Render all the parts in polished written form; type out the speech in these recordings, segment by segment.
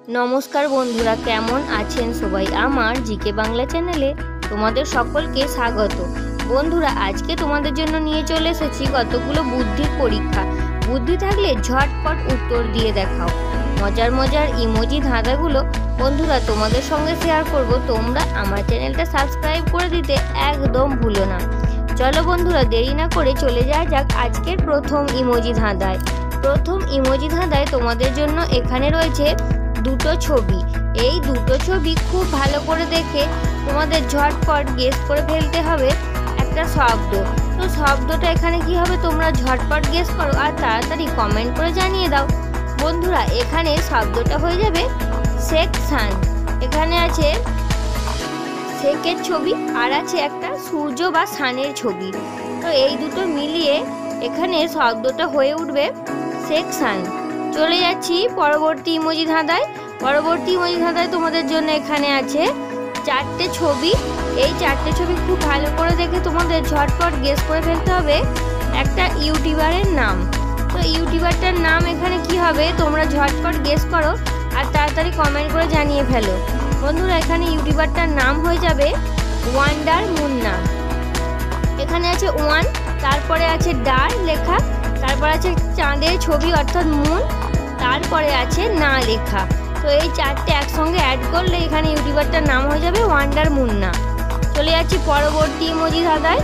নমস্কার বন্ধুরা, কেমন আছেন সবাই? আমার জিকে বাংলা চ্যানেলে তোমাদের সকলকে স্বাগত। বন্ধুরা, আজকে তোমাদের জন্য নিয়ে চলে এসেছি কতগুলো বুদ্ধির পরীক্ষা। বুদ্ধি থাকলে ঝটপট উত্তর দিয়ে দেখাও। মজার মজার ইমোজি ধাঁধাগুলো বন্ধুরা তোমাদের সঙ্গে শেয়ার করব। তোমরা আমার চ্যানেলটা সাবস্ক্রাইব করে দিতে একদম ভুলো না। চলো বন্ধুরা, দেরি না করে চলে যাওয়া যাক আজকের প্রথম ইমোজি ধাঁধায়। প্রথম ইমোজি ধাঁধায় তোমাদের জন্য এখানে রয়েছে দুটো ছবি। এই দুটো ছবি খুব ভালো করে দেখে তোমাদের ঝটপট গেস করে ফেলতে হবে একটা শব্দ। তো শব্দটা এখানে কি হবে তোমরা ঝটপট গেস করো আর তাড়াতাড়ি কমেন্ট করে জানিয়ে দাও। বন্ধুরা, এখানে শব্দটা হয়ে যাবে সেকশন। এখানে আছে শেকের ছবি আর আছে একটা সূর্য বা সানের ছবি। তো এই দুটো মিলিয়ে এখানে শব্দটা হয়ে উঠবে সেকশন। চলে যাচ্ছি পরবর্তী ইমোজি ধাঁধায়। পরবর্তী ইমোজি ধাঁধায় তোমাদের জন্য এখানে আছে চারটে ছবি। এই চারটে ছবি খুব ভালো করে দেখে তোমাদের ঝটপট গেস করে ফেলতে হবে একটা ইউটিউবারের নাম। তো ইউটিউবারটার নাম এখানে কি হবে তোমরা ঝটপট গেস করো আর তাড়াতাড়ি কমেন্ট করে জানিয়ে ফেলো। বন্ধুরা, এখানে ইউটিউবারটার নাম হয়ে যাবে ওয়ান্ডার মুন্না। এখানে আছে ওয়ান, তারপরে আছে ডার লেখা, তারপর আছে চাঁদের ছবি অর্থাৎ মুন, তারপরে আছে না লেখা। তো এই চারটে একসঙ্গে অ্যাড করলে এখানে ইউটিউবারটার নাম হয়ে যাবে ওয়ান্ডার মুন্না। চলে যাচ্ছি পরবর্তী ইমোজি ধাঁধায়।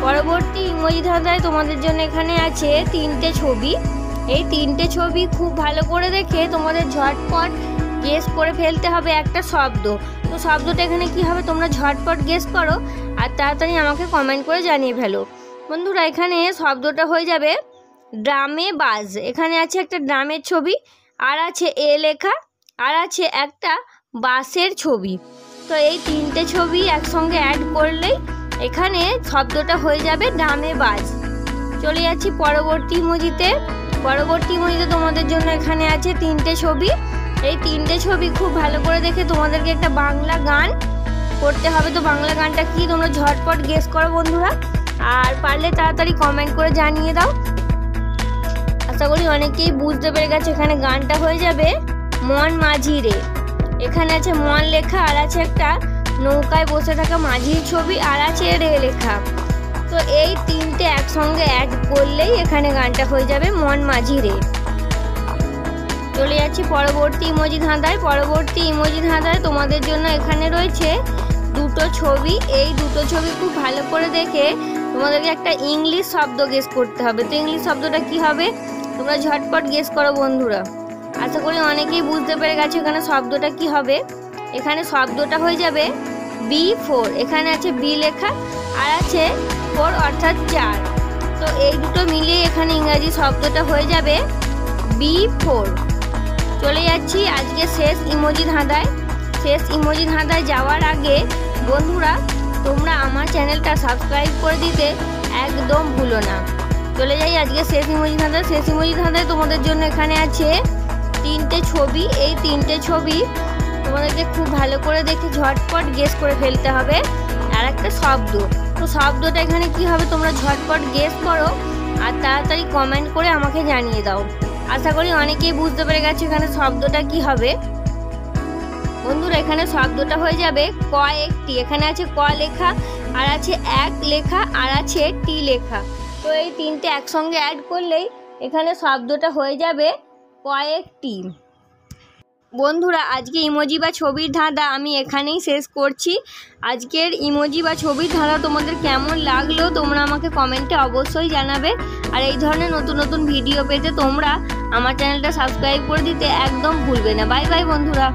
পরবর্তী ইমোজি ধাঁধায় তোমাদের জন্য এখানে আছে তিনটে ছবি। এই তিনটে ছবি খুব ভালো করে দেখে তোমাদের ঝটপট গেস করে ফেলতে হবে একটা শব্দ। তো শব্দটা এখানে কি হবে তোমরা ঝটপট গেস করো আর তাড়াতাড়ি আমাকে কমেন্ট করে জানিয়ে ফেলো। বন্ধুরা, এখানে শব্দটা হয়ে যাবে ড্রামে বাজ। এখানে আছে একটা ড্রামের ছবি আর আছে এ লেখা আর আছে একটা বাসের ছবি। তো এই তিনটে ছবি একসঙ্গে অ্যাড করলেই এখানে শব্দটা হয়ে যাবে ড্রামে বাজ। চলে যাচ্ছি পরবর্তী ইমোজিতে। পরবর্তী ইমোজিতে তোমাদের জন্য এখানে আছে তিনটে ছবি। এই তিনটে ছবি খুব ভালো করে দেখে তোমাদেরকে একটা বাংলা গান করতে হবে। তো বাংলা গানটা কি তোমরা ঝটপট গেস করো বন্ধুরা, আর পারলে তাড়াতাড়ি কমেন্ট করে জানিয়ে দাও। আশা করি অনেকেই বুঝতে পেরে গেছে। এখানে গানটা হয়ে যাবে মন মাঝি রে। এখানে আছে মন লেখা আর আছে একটা নৌকায় বসে থাকা মাঝির ছবি আর আছে রে লেখা। তো এই তিনটে একসঙ্গে অ্যাড করলেই এখানে গানটা হয়ে যাবে মন মাঝি রে। চলে যাচ্ছি পরবর্তী ইমোজি ধাঁধায়। পরবর্তী ইমোজি ধাঁধায় তোমাদের জন্য এখানে রয়েছে দুটো ছবি। এই দুটো ছবি খুব ভালো করে দেখে তোমাদেরকে একটা ইংলিশ শব্দ গেস করতে হবে। তো ইংলিশ শব্দটা কি হবে তোমরা ঝটপট গেস করো বন্ধুরা। আশা করি অনেকেই বুঝতে পেরে গেছে এখানে শব্দটা কি হবে। এখানে শব্দটা হয়ে যাবে বি ফোর। এখানে আছে বি লেখা আর আছে ফোর অর্থাৎ চার। তো এই দুটো মিলিয়ে এখানে ইংরাজি শব্দটা হয়ে যাবে বি ফোর। চলে যাচ্ছি আজকে শেষ ইমোজি ধাঁধায়। শেষ ইমোজি ধাঁধায় যাওয়ার আগে বন্ধুরা তোমরা আমার চ্যানেলটা সাবস্ক্রাইব করে দিতে একদম ভুলো না। চলে যাই আজকে শেষ ইমোজি ধাঁধায়। শেষ ইমোজি ধাঁধায় তোমাদের জন্য এখানে আছে তিনটে ছবি। এই তিনটে ছবি তোমাদেরকে খুব ভালো করে দেখে ঝটপট গেস করে ফেলতে হবে আর একটা শব্দ। তো শব্দটা এখানে কি হবে তোমরা ঝটপট গেস করো আর তাড়াতাড়ি কমেন্ট করে আমাকে জানিয়ে দাও। আশা করি অনেকেই বুঝতে পেরে গেছে এখানে শব্দটা কি হবে। বন্ধুরা, এখানে শব্দটা হয়ে যাবে কয়েকটি। এখানে আছে ক লেখা আর আছে এক লেখা আর আছে টি লেখা। তো এই তিনটে একসঙ্গে অ্যাড করলেই এখানে শব্দটা হয়ে যাবে কয়েকটি। বন্ধুরা, আজকে ইমোজি বা ছবির ধাঁধা আমি এখানেই শেষ করছি। আজকের ইমোজি বা ছবির ধাঁধা তোমাদের কেমন লাগলো তোমরা আমাকে কমেন্টে অবশ্যই জানাবে। আর এই ধরনের নতুন নতুন ভিডিও পেতে তোমরা আমার চ্যানেলটা সাবস্ক্রাইব করে দিতে একদম ভুলবে না। বাই বাই বন্ধুরা।